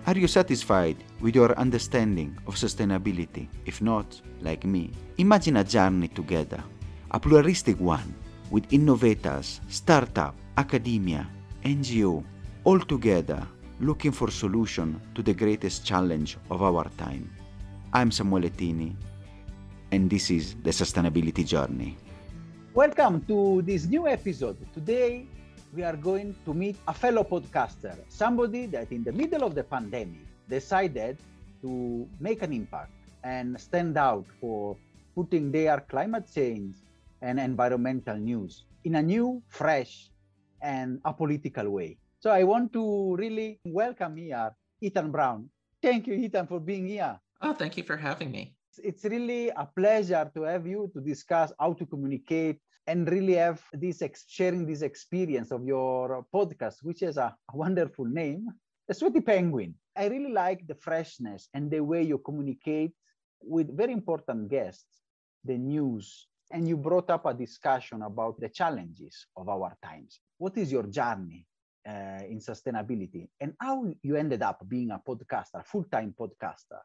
Are you satisfied with your understanding of sustainability? If not, like me, imagine a journey together, a pluralistic one, with innovators, startup, academia, NGO, all together looking for solution to the greatest challenge of our time. I'm Samuele Tini, and this is the Sustainability Journey. Welcome to this new episode. Today, we are going to meet a fellow podcaster, somebody that in the middle of the pandemic decided to make an impact and stand out for putting their climate change and environmental news in a new, fresh, and apolitical way. So I want to really welcome here Ethan Brown. Thank you, Ethan, for being here. Oh, thank you for having me. It's really a pleasure to have you to discuss how to communicate and really have this sharing this experience of your podcast, which has a wonderful name, The Sweaty Penguin. I really like the freshness and the way you communicate with very important guests, the news, and you brought up a discussion about the challenges of our times. What is your journey in sustainability and how you ended up being a podcaster, full-time podcaster?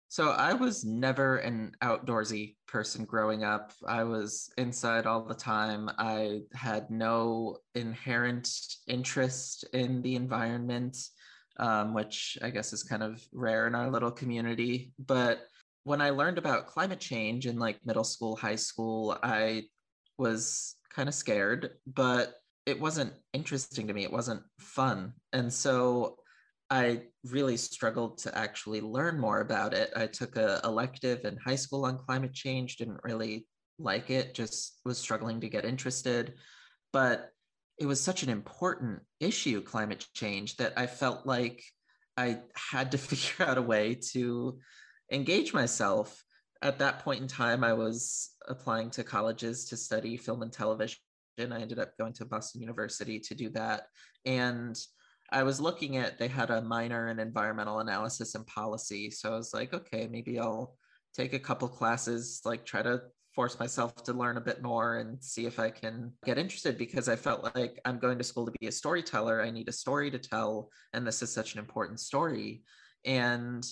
So I was never an outdoorsy person growing up. I was inside all the time. I had no inherent interest in the environment, which I guess is kind of rare in our little community. But when I learned about climate change in like middle school, high school, I was kind of scared, but it wasn't interesting to me. It wasn't fun. And so I really struggled to actually learn more about it. I took an elective in high school on climate change, didn't really like it, just was struggling to get interested. But it was such an important issue, climate change, that I felt like I had to figure out a way to engage myself. At that point in time, I was applying to colleges to study film and television. I ended up going to Boston University to do that. And I was looking at, they had a minor in environmental analysis and policy. So I was like, okay, maybe I'll take a couple classes, like try to force myself to learn a bit more and see if I can get interested, because I felt like I'm going to school to be a storyteller. I need a story to tell. And this is such an important story. And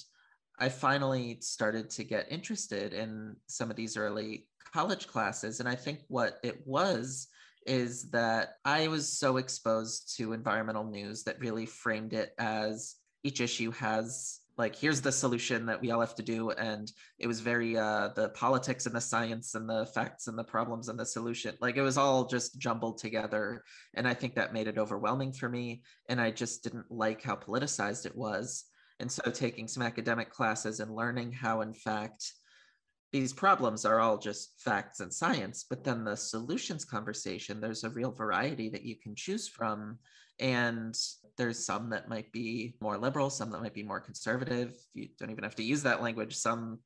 I finally started to get interested in some of these early college classes. And I think what it was is that I was so exposed to environmental news that really framed it as each issue has, like, here's the solution that we all have to do. And it was very the politics and the science and the facts and the problems and the solution. Like, it was all just jumbled together. And I think that made it overwhelming for me. And I just didn't like how politicized it was. And so taking some academic classes and learning how, in fact, these problems are all just facts and science, but then the solutions conversation, there's a real variety that you can choose from. And there's some that might be more liberal, some that might be more conservative. You don't even have to use that language. Some,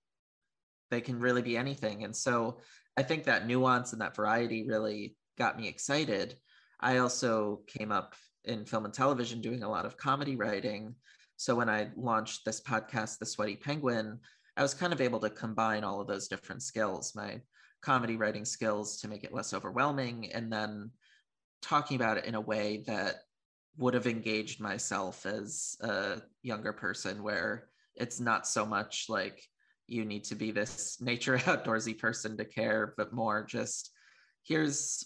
they can really be anything. And so I think that nuance and that variety really got me excited. I also came up in film and television doing a lot of comedy writing. So when I launched this podcast, The Sweaty Penguin, I was kind of able to combine all of those different skills, my comedy writing skills to make it less overwhelming, and then talking about it in a way that would have engaged myself as a younger person, where it's not so much like you need to be this nature outdoorsy person to care, but more just here's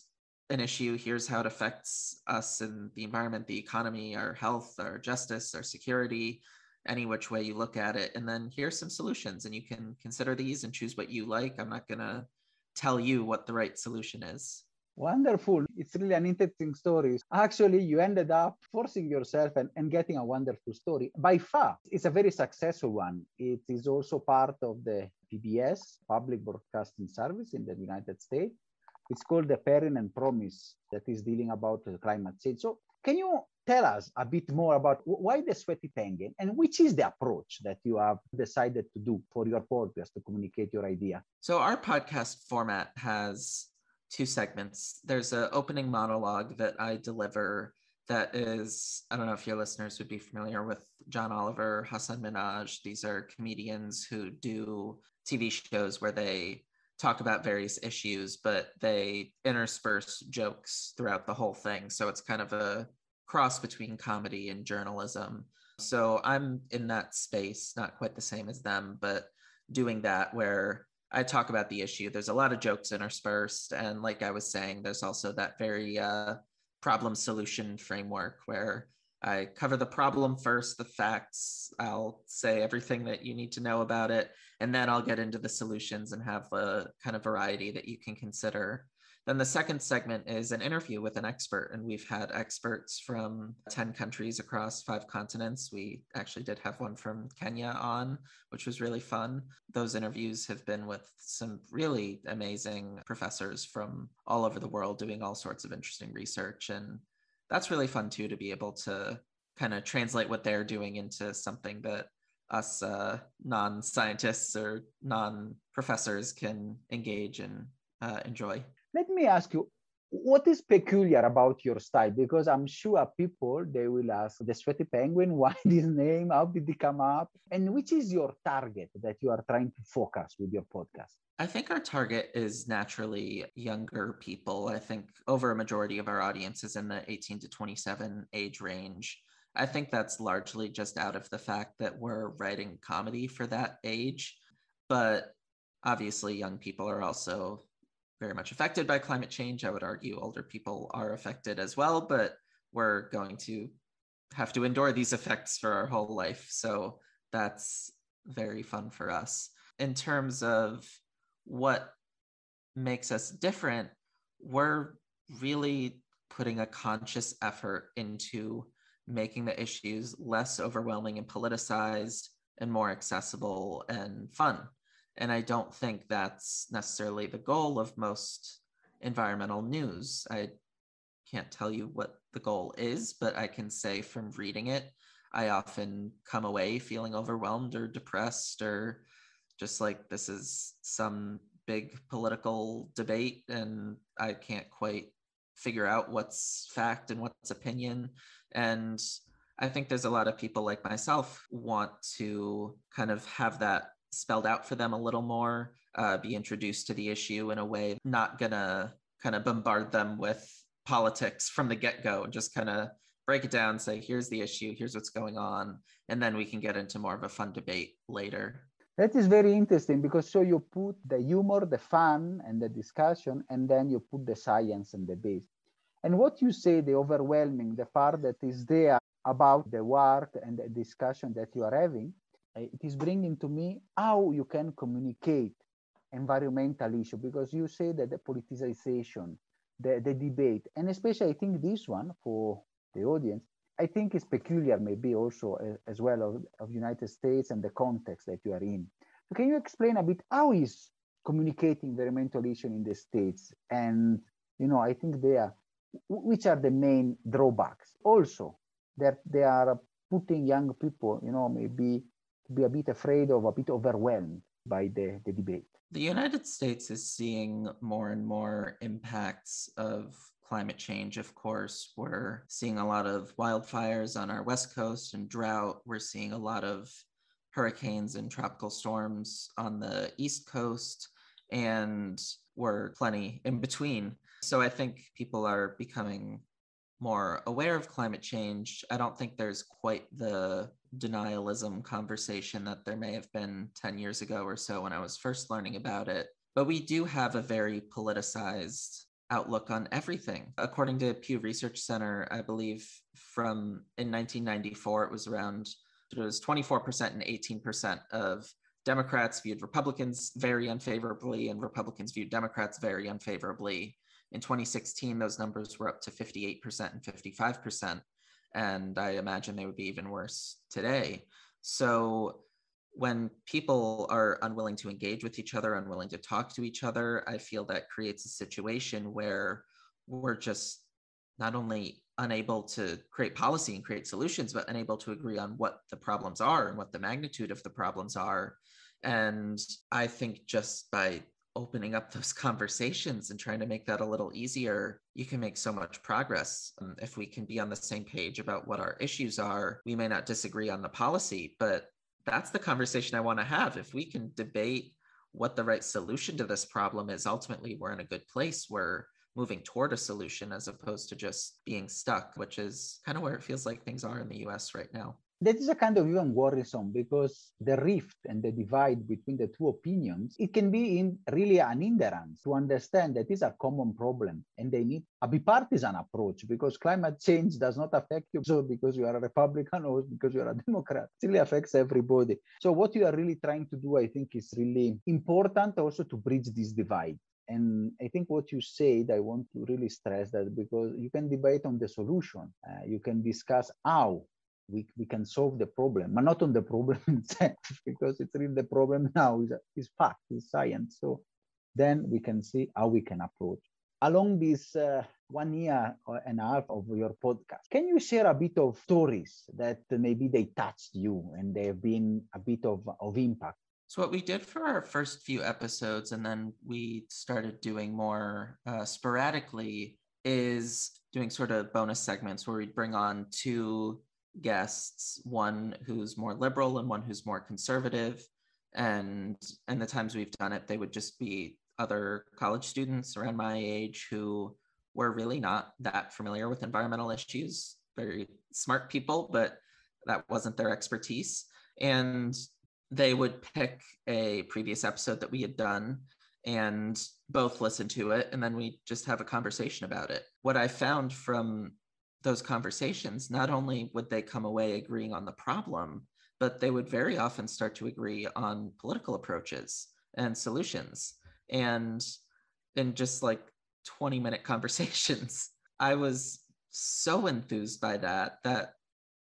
an issue, here's how it affects us and the environment, the economy, our health, our justice, our security, any which way you look at it. And then here's some solutions, and you can consider these and choose what you like. I'm not going to tell you what the right solution is. Wonderful. It's really an interesting story. Actually, you ended up forcing yourself and getting a wonderful story. By far, it's a very successful one. It is also part of the PBS, Public Broadcasting Service in the United States. It's called the Peril and Promise, that is dealing about climate change. So can you tell us a bit more about why the Sweaty Penguin, and which is the approach that you have decided to do for your podcast to communicate your idea? So our podcast format has two segments. There's an opening monologue that I deliver that is, I don't know if your listeners would be familiar with John Oliver, Hassan Minhaj. These are comedians who do TV shows where they talk about various issues, but they intersperse jokes throughout the whole thing. So it's kind of a cross between comedy and journalism. So I'm in that space, not quite the same as them, but doing that where I talk about the issue. There's a lot of jokes interspersed. And like I was saying, there's also that very problem solution framework where I cover the problem first, the facts. I'll say everything that you need to know about it, and then I'll get into the solutions and have a kind of variety that you can consider. Then the second segment is an interview with an expert, and we've had experts from 10 countries across 5 continents. We actually did have one from Kenya on, which was really fun. Those interviews have been with some really amazing professors from all over the world doing all sorts of interesting research. And that's really fun too, to be able to kind of translate what they're doing into something that us non-scientists or non-professors can engage and enjoy. Let me ask you, what is peculiar about your style? Because I'm sure people, they will ask the Sweaty Penguin, why this name? How did it come up? And which is your target that you are trying to focus with your podcast? I think our target is naturally younger people. I think over a majority of our audience is in the 18 to 27 age range. I think that's largely just out of the fact that we're writing comedy for that age. But obviously, young people are also very much affected by climate change. I would argue older people are affected as well, but we're going to have to endure these effects for our whole life. So that's very fun for us. In terms of what makes us different, we're really putting a conscious effort into making the issues less overwhelming and politicized and more accessible and fun. And I don't think that's necessarily the goal of most environmental news. I can't tell you what the goal is, but I can say from reading it, I often come away feeling overwhelmed or depressed, or just like this is some big political debate and I can't quite figure out what's fact and what's opinion. And I think there's a lot of people like myself want to kind of have that spelled out for them a little more, be introduced to the issue in a way, not gonna kind of bombard them with politics from the get-go, and just kind of break it down, say, here's the issue, here's what's going on, and then we can get into more of a fun debate later. That is very interesting, because so you put the humor, the fun, and the discussion, and then you put the science and the base. And what you say, the overwhelming, the part that is there about the work and the discussion that you are having, it is bringing to me how you can communicate environmental issue, because you say that the politicization, the debate, and especially I think this one for the audience, I think is peculiar maybe also as well of United States and the context that you are in. So can you explain a bit how is communicating environmental issue in the States? And, I think which are the main drawbacks? Also, that they are putting young people, maybe to be a bit afraid of, a bit overwhelmed by the debate. The United States is seeing more and more impacts of climate change. Of course, we're seeing a lot of wildfires on our West Coast and drought. We're seeing a lot of hurricanes and tropical storms on the East Coast, and we're plenty in between. So I think people are becoming more aware of climate change. I don't think there's quite the denialism conversation that there may have been 10 years ago or so when I was first learning about it. But we do have a very politicized outlook on everything. According to Pew Research Center, I believe in 1994, it was 24% and 18% of Democrats viewed Republicans very unfavorably, and Republicans viewed Democrats very unfavorably. In 2016, those numbers were up to 58% and 55%, and I imagine they would be even worse today. So when people are unwilling to engage with each other, unwilling to talk to each other, I feel that creates a situation where we're just not only unable to create policy and create solutions, but unable to agree on what the problems are and what the magnitude of the problems are. And I think just by opening up those conversations and trying to make that a little easier, you can make so much progress. If we can be on the same page about what our issues are, we may not disagree on the policy, but that's the conversation I want to have. If we can debate what the right solution to this problem is, ultimately we're in a good place. We're moving toward a solution as opposed to just being stuck, which is kind of where it feels like things are in the US right now. That is a kind of even worrisome because the rift and the divide between the two opinions, it can be in really an hindrance to understand that it's a common problem and they need a bipartisan approach because climate change does not affect you so because you are a Republican or because you are a Democrat. It really affects everybody. So what you are really trying to do, I think, is really important also to bridge this divide. And I think what you said, I want to really stress that because you can debate on the solution, you can discuss how we can solve the problem, but not on the problem itself, because it's really the problem now is fact, is science. So then we can see how we can approach. Along this 1 year and a half of your podcast, can you share a bit of stories that maybe they touched you and they have been a bit of impact? So what we did for our first few episodes, and then we started doing more sporadically, is doing sort of bonus segments where we'd bring on two guests, one who's more liberal and one who's more conservative. And the times we've done it, they would just be other college students around my age who were really not that familiar with environmental issues, very smart people, but that wasn't their expertise. And they would pick a previous episode that we had done and both listen to it, and then we just have a conversation about it. What I found from those conversations, not only would they come away agreeing on the problem, but they would very often start to agree on political approaches and solutions. And in just like 20-minute conversations, I was so enthused by that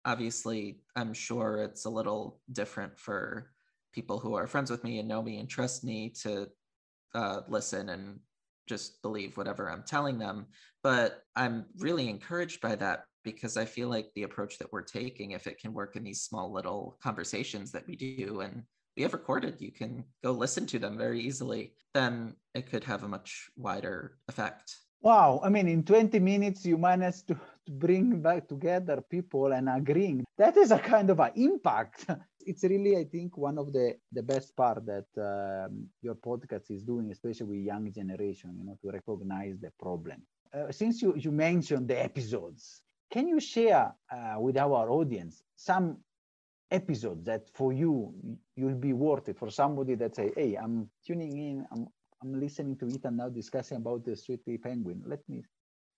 obviously I'm sure it's a little different for people who are friends with me and know me and trust me to listen and just believe whatever I'm telling them. But I'm really encouraged by that because I feel like the approach that we're taking, if it can work in these small little conversations that we do and we have recorded, you can go listen to them very easily, then it could have a much wider effect. Wow, I mean, in 20 minutes, you managed to bring back together people and agreeing. That is a kind of an impact. It's really, I think, one of the best part that your podcast is doing, especially with young generation, to recognize the problem. Since you mentioned the episodes, can you share with our audience some episodes that for you, you'll be worth it for somebody that say, hey, I'm tuning in, I'm listening to it and now discussing about the sweetie penguin.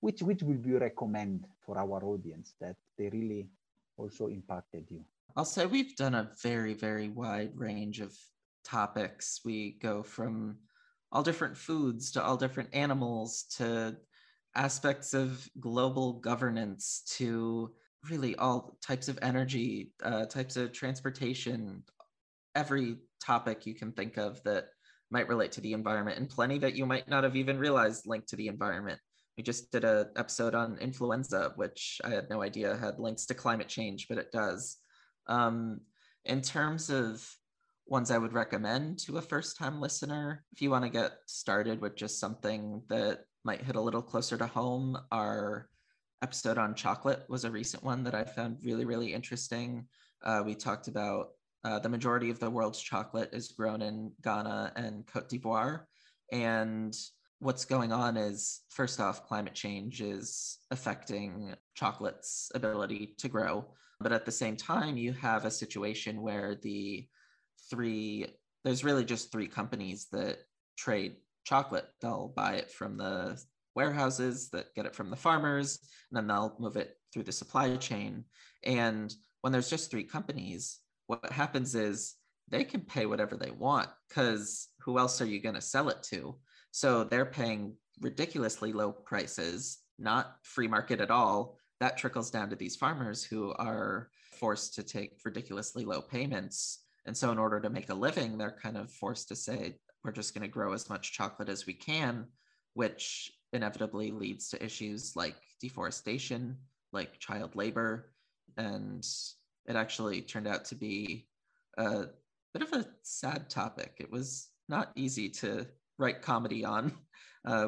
Which will you recommend for our audience that they really also impacted you? I'll say we've done a very, very wide range of topics. We go from all different foods to all different animals to aspects of global governance to really all types of energy, types of transportation, every topic you can think of that might relate to the environment, and plenty that you might not have even realized linked to the environment. We just did an episode on influenza, which I had no idea had links to climate change, but it does. In terms of ones I would recommend to a first-time listener, if you want to get started with just something that might hit a little closer to home, our episode on chocolate was a recent one that I found really, really interesting. We talked about the majority of the world's chocolate is grown in Ghana and Cote d'Ivoire. And what's going on is, first off, climate change is affecting chocolate's ability to grow. But at the same time, you have a situation where there's really just three companies that trade chocolate. They'll buy it from the warehouses that get it from the farmers, and then they'll move it through the supply chain. And when there's just three companies, what happens is they can pay whatever they want because who else are you going to sell it to? So they're paying ridiculously low prices, not free market at all. That trickles down to these farmers who are forced to take ridiculously low payments. And so in order to make a living, they're kind of forced to say, we're just going to grow as much chocolate as we can, which inevitably leads to issues like deforestation, like child labor. And it actually turned out to be a bit of a sad topic. It was not easy to write comedy on.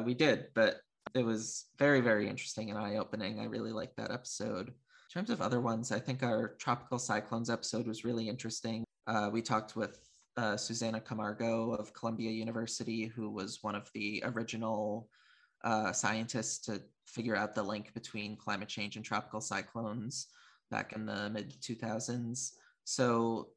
We did, but it was very, very interesting and eye-opening. I really liked that episode. In terms of other ones, I think our tropical cyclones episode was really interesting. We talked with Susana Camargo of Columbia University, who was one of the original scientists to figure out the link between climate change and tropical cyclones. back in the mid 2000s. So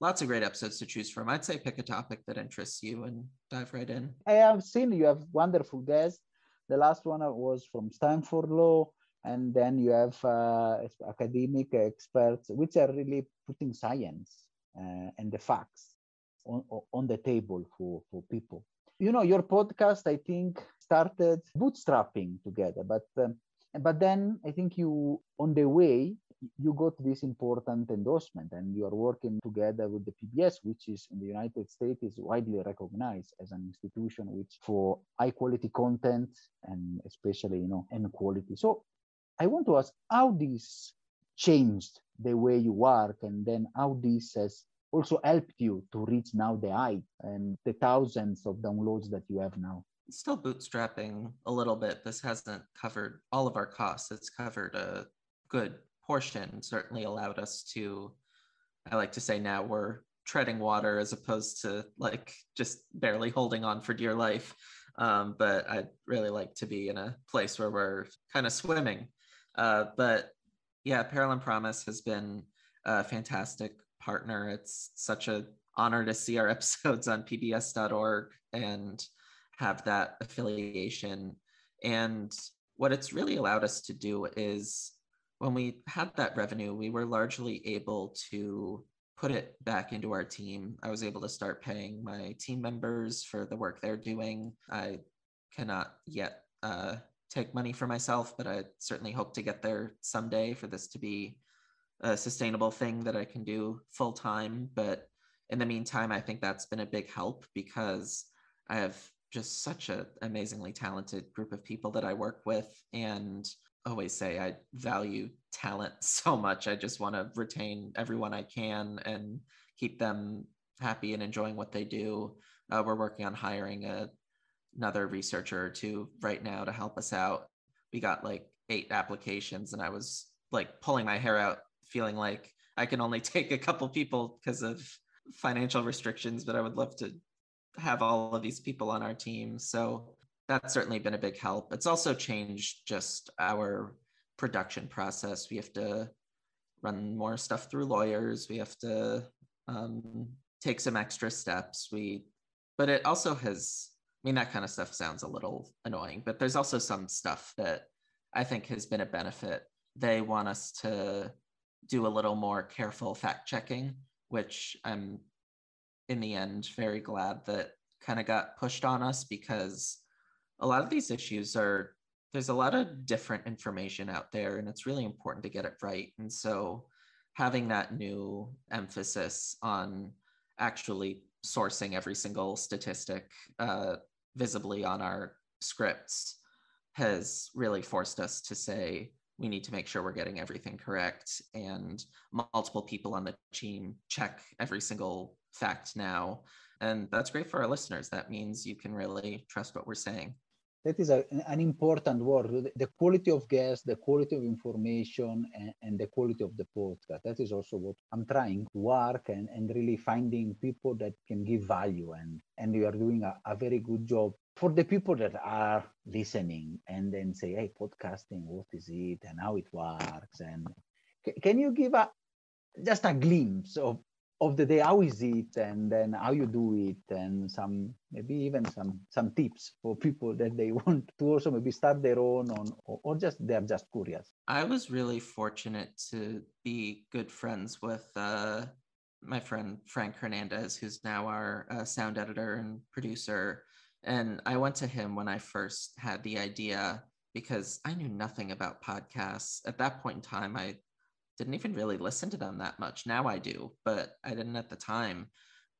lots of great episodes to choose from. I'd say pick a topic that interests you and dive right in. I have seen you have wonderful guests. The last one was from Stanford Law, and then you have academic experts, which are really putting science and the facts on the table for people. You know, your podcast, I think, started bootstrapping together, but then I think you, on the way, you got this important endorsement, and you are working together with the PBS, which is in the United States is widely recognized as an institution which for high quality content and especially, you know, and quality. So I want to ask how this changed the way you work, and then how this has also helped you to reach now the height and the thousands of downloads that you have now. Still bootstrapping a little bit. This hasn't covered all of our costs. It's covered a good portion, certainly allowed us to, I like to say now we're treading water as opposed to like just barely holding on for dear life. But I'd really like to be in a place where we're kind of swimming. But yeah, Peril and Promise has been a fantastic partner. It's such an honor to see our episodes on pbs.org and have that affiliation. And what it's really allowed us to do is when we had that revenue, we were largely able to put it back into our team. I was able to start paying my team members for the work they're doing. I cannot yet take money for myself, but I certainly hope to get there someday for this to be a sustainable thing that I can do full time. But in the meantime, I think that's been a big help because I have just such an amazingly talented group of people that I work with, and always say I value talent so much. I just want to retain everyone I can and keep them happy and enjoying what they do. We're working on hiring another researcher or two right now to help us out. We got like 8 applications and I was like pulling my hair out, feeling like I can only take a couple people because of financial restrictions, but I would love to have all of these people on our team. So that's certainly been a big help. It's also changed just our production process. We have to run more stuff through lawyers. We have to take some extra steps. But it also has, I mean, that kind of stuff sounds a little annoying, but there's also some stuff that I think has been a benefit. They want us to do a little more careful fact checking, which I'm in the end very glad that kind of got pushed on us, because a lot of these issues there's a lot of different information out there and it's really important to get it right. And so having that new emphasis on actually sourcing every single statistic visibly on our scripts has really forced us to say, we need to make sure we're getting everything correct, and multiple people on the team check every single fact now. And that's great for our listeners. That means you can really trust what we're saying. That is an important word, the quality of guests, the quality of information, and the quality of the podcast. That is also what I'm trying to work and really finding people that can give value. And you are doing a very good job for the people that are listening and then say, hey, podcasting, what is it and how it works? And can you give just a glimpse of the day, how is it, and then how you do it, and maybe even some tips for people that they want to also maybe start their own or just they're just curious. I was really fortunate to be good friends with my friend Frank Hernandez, who's now our sound editor and producer. And I went to him when I first had the idea because I knew nothing about podcasts. At that point in time, I didn't even really listen to them that much. Now I do, but I didn't at the time.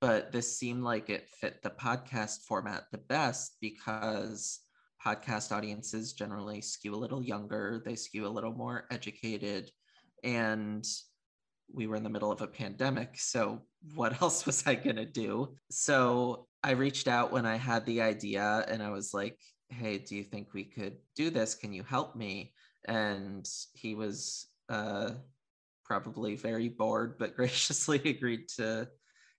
But this seemed like it fit the podcast format the best because podcast audiences generally skew a little younger, they skew a little more educated, and we were in the middle of a pandemic. So what else was I going to do? So I reached out when I had the idea and I was like, hey, do you think we could do this? Can you help me? And he was probably very bored, but graciously agreed to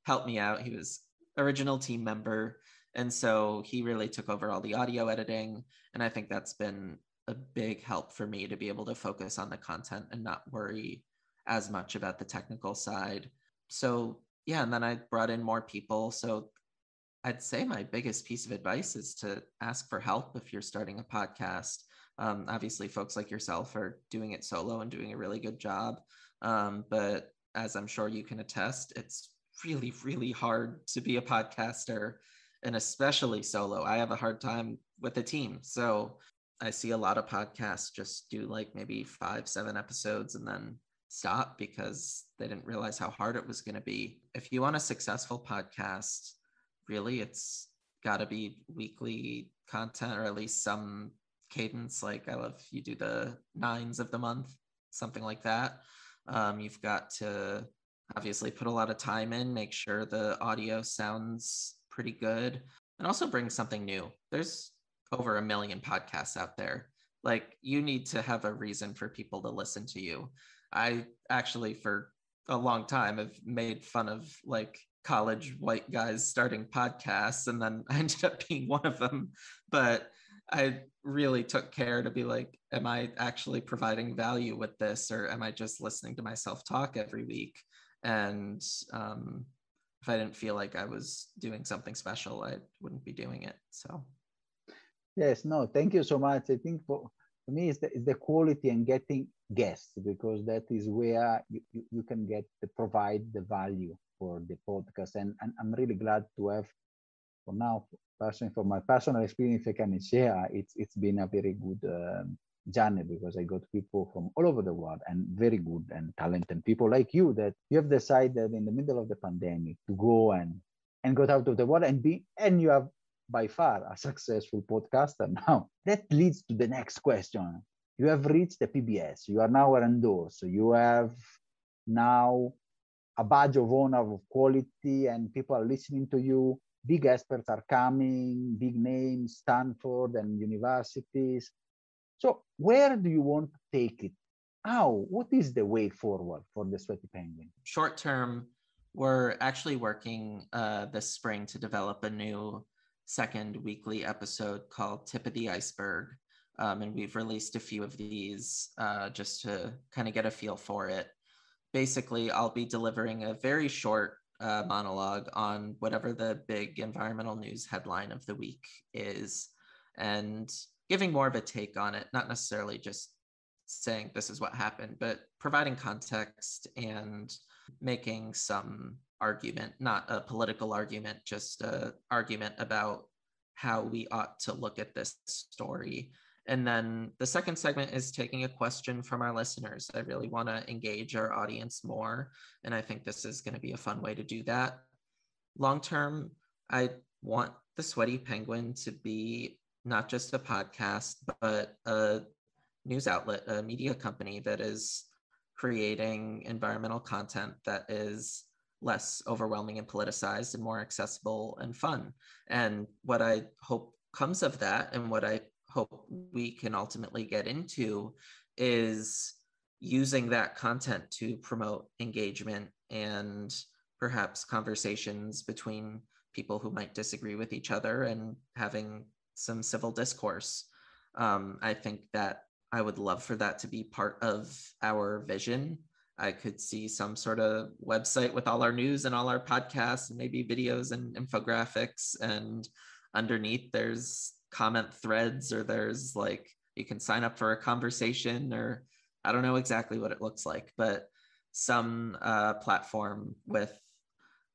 help me out. He was original team member. And so he really took over all the audio editing. And I think that's been a big help for me to be able to focus on the content and not worry as much about the technical side. So yeah, and then I brought in more people. So I'd say my biggest piece of advice is to ask for help if you're starting a podcast. Obviously, folks like yourself are doing it solo and doing a really good job. But as I'm sure you can attest, it's really, really hard to be a podcaster, and especially solo. I have a hard time with a team. So I see a lot of podcasts just do like maybe 5-7 episodes and then stop because they didn't realize how hard it was going to be. If you want a successful podcast, really, it's got to be weekly content, or at least some cadence. Like I love you do the 9s of the month, something like that. You've got to obviously put a lot of time in, make sure the audio sounds pretty good, and also bring something new. There's over 1 million podcasts out there. Like you need to have a reason for people to listen to you. I actually, for a long time, have made fun of like college white guys starting podcasts, and then I ended up being one of them. But I really took care to be like, am I actually providing value with this, or am I just listening to myself talk every week? And if I didn't feel like I was doing something special, I wouldn't be doing it. So yes, no, thank you so much. I think for me, it's the quality and getting guests, because that is where you can get the provide the value for the podcast. And I'm really glad to have, for now, personally, for my personal experience, if I can share, it's been a very good journey, because I got people from all over the world and very good and talented people like you, that you have decided in the middle of the pandemic to go and got out of the world and you have by far a successful podcaster now. That leads to the next question. You have reached the PBS. You are now endorsed. You have now a badge of honor of quality, and people are listening to you. Big experts are coming, big names, Stanford and universities. So where do you want to take it? How? What is the way forward for the Sweaty Penguin? Short term, we're actually working this spring to develop a new second weekly episode called Tip of the Iceberg. And we've released a few of these just to kind of get a feel for it. Basically, I'll be delivering a very short monologue on whatever the big environmental news headline of the week is, and giving more of a take on it, not necessarily just saying this is what happened, but providing context and making some argument, not a political argument, just an argument about how we ought to look at this story. And then the second segment is taking a question from our listeners. I really want to engage our audience more, and I think this is going to be a fun way to do that. Long term, I want the Sweaty Penguin to be not just a podcast, but a news outlet, a media company that is creating environmental content that is less overwhelming and politicized and more accessible and fun. And what I hope comes of that, and what I hope we can ultimately get into, is using that content to promote engagement and perhaps conversations between people who might disagree with each other and having some civil discourse. I think that I would love for that to be part of our vision. I could see some sort of website with all our news and all our podcasts and maybe videos and infographics, and underneath there's comment threads, or there's like, you can sign up for a conversation, or I don't know exactly what it looks like, but some platform with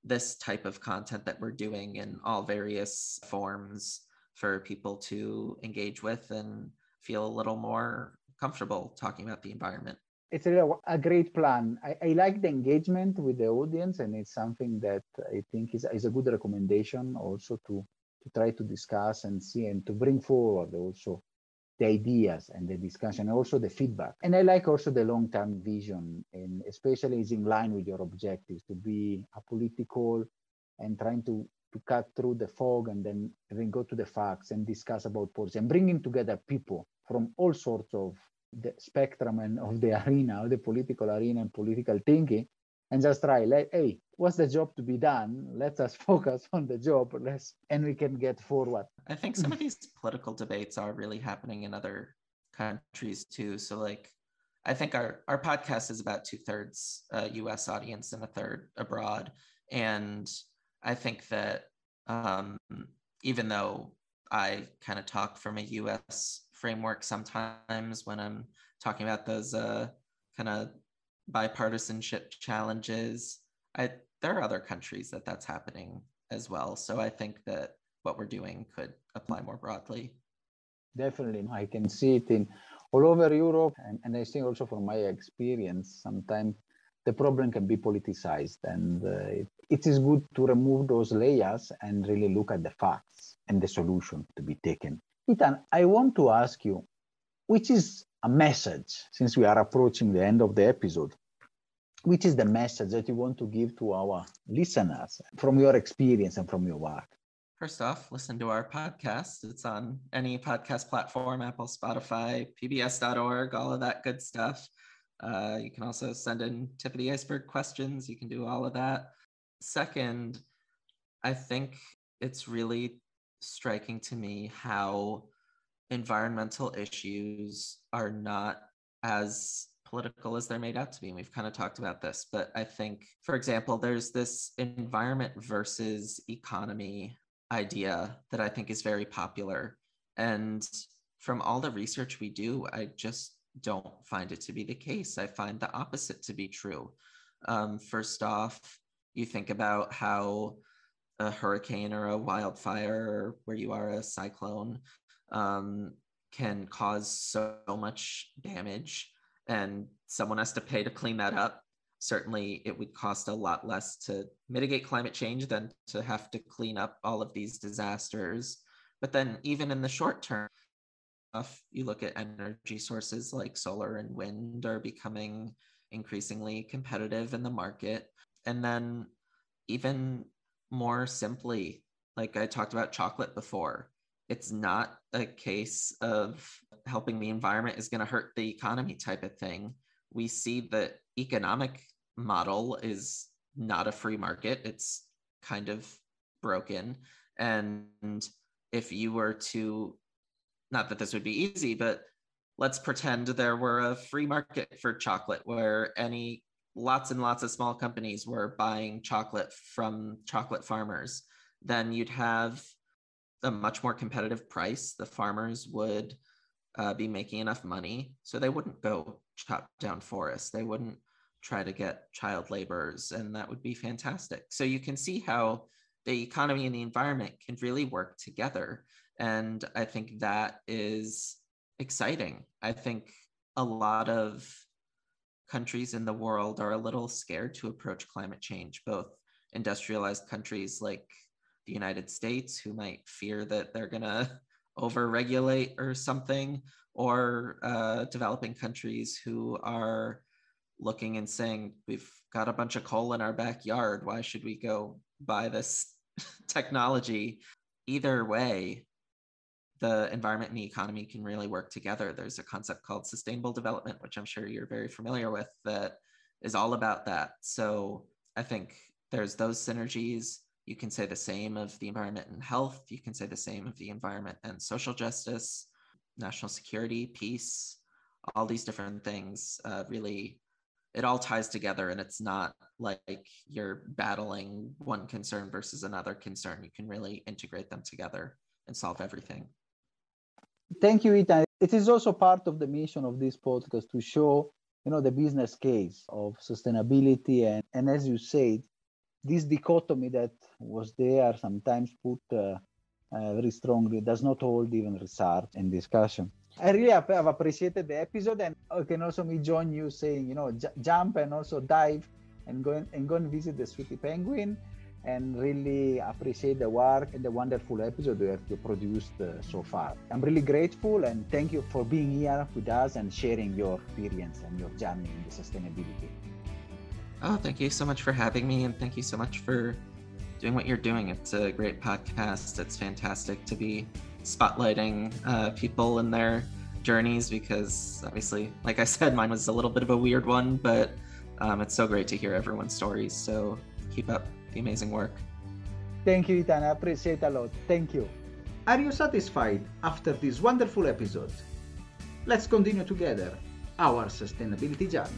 this type of content that we're doing in all various forms for people to engage with and feel a little more comfortable talking about the environment. It's really a great plan. I like the engagement with the audience, and it's something that I think is a good recommendation also to try to discuss and see, and to bring forward also the ideas and the discussion, and also the feedback. And I like also the long-term vision, and especially is in line with your objectives to be apolitical and trying to cut through the fog, and then go to the facts and discuss about policy, and bringing together people from all sorts of the spectrum and of the arena, of the political arena and political thinking, and just try, like, hey, what's the job to be done? Let us focus on the job, and we can get forward. I think some of these political debates are really happening in other countries too. So like, I think our podcast is about 2/3 US audience and 1/3 abroad. And I think that even though I kind of talk from a US framework sometimes when I'm talking about those kind of bipartisanship challenges, there are other countries that's happening as well. So I think that what we're doing could apply more broadly. Definitely. I can see it in all over Europe. And I think also from my experience, sometimes the problem can be politicized. And it is good to remove those layers and really look at the facts and the solution to be taken. Ethan, I want to ask you, which is a message, since we are approaching the end of the episode, which is the message that you want to give to our listeners from your experience and from your work? First off, listen to our podcast. It's on any podcast platform, Apple, Spotify, pbs.org, all of that good stuff. You can also send in tip of the iceberg questions. You can do all of that. Second, I think it's really striking to me how environmental issues are not as political as they're made out to be. And we've kind of talked about this, but I think, for example, there's this environment versus economy idea that I think is very popular. And from all the research we do, I just don't find it to be the case. I find the opposite to be true. First off, you think about how a hurricane or a wildfire, or where you are, a cyclone, can cause so much damage, and someone has to pay to clean that up. Certainly, it would cost a lot less to mitigate climate change than to have to clean up all of these disasters. But then even in the short term, if you look at energy sources like solar and wind are becoming increasingly competitive in the market. And then even more simply, like I talked about chocolate before, it's not a case of helping the environment is going to hurt the economy type of thing. We see that economic model is not a free market. It's kind of broken. And if you were to, not that this would be easy, but let's pretend there were a free market for chocolate where lots and lots of small companies were buying chocolate from chocolate farmers, then you'd have a much more competitive price. The farmers would be making enough money, so they wouldn't go chop down forests. They wouldn't try to get child laborers, and that would be fantastic. So you can see how the economy and the environment can really work together. And I think that is exciting. I think a lot of countries in the world are a little scared to approach climate change, both industrialized countries like the United States, who might fear that they're going to over-regulate or something, or developing countries who are looking and saying, we've got a bunch of coal in our backyard, why should we go buy this technology? Either way, the environment and the economy can really work together. There's a concept called sustainable development, which I'm sure you're very familiar with, that is all about that. So I think there's those synergies. You can say the same of the environment and health. You can say the same of the environment and social justice, national security, peace, all these different things. Really, it all ties together, and it's not like you're battling one concern versus another concern. You can really integrate them together and solve everything. Thank you, Ethan. It is also part of the mission of this podcast to show, the business case of sustainability. And as you said, this dichotomy that was there, sometimes put very strongly, does not hold even research and discussion. I really have appreciated the episode, and I can also join you saying, jump and also dive and go and visit the Sweetie Penguin, and really appreciate the work and the wonderful episode that you produced so far. I'm really grateful, and thank you for being here with us and sharing your experience and your journey in the sustainability. Oh, thank you so much for having me, and thank you so much for doing what you're doing. It's a great podcast. It's fantastic to be spotlighting people and their journeys, because obviously, like I said, mine was a little bit of a weird one, but it's so great to hear everyone's stories. So keep up the amazing work. Thank you, Ethan. I appreciate a lot. Thank you. Are you satisfied after this wonderful episode? Let's continue together. our sustainability journey.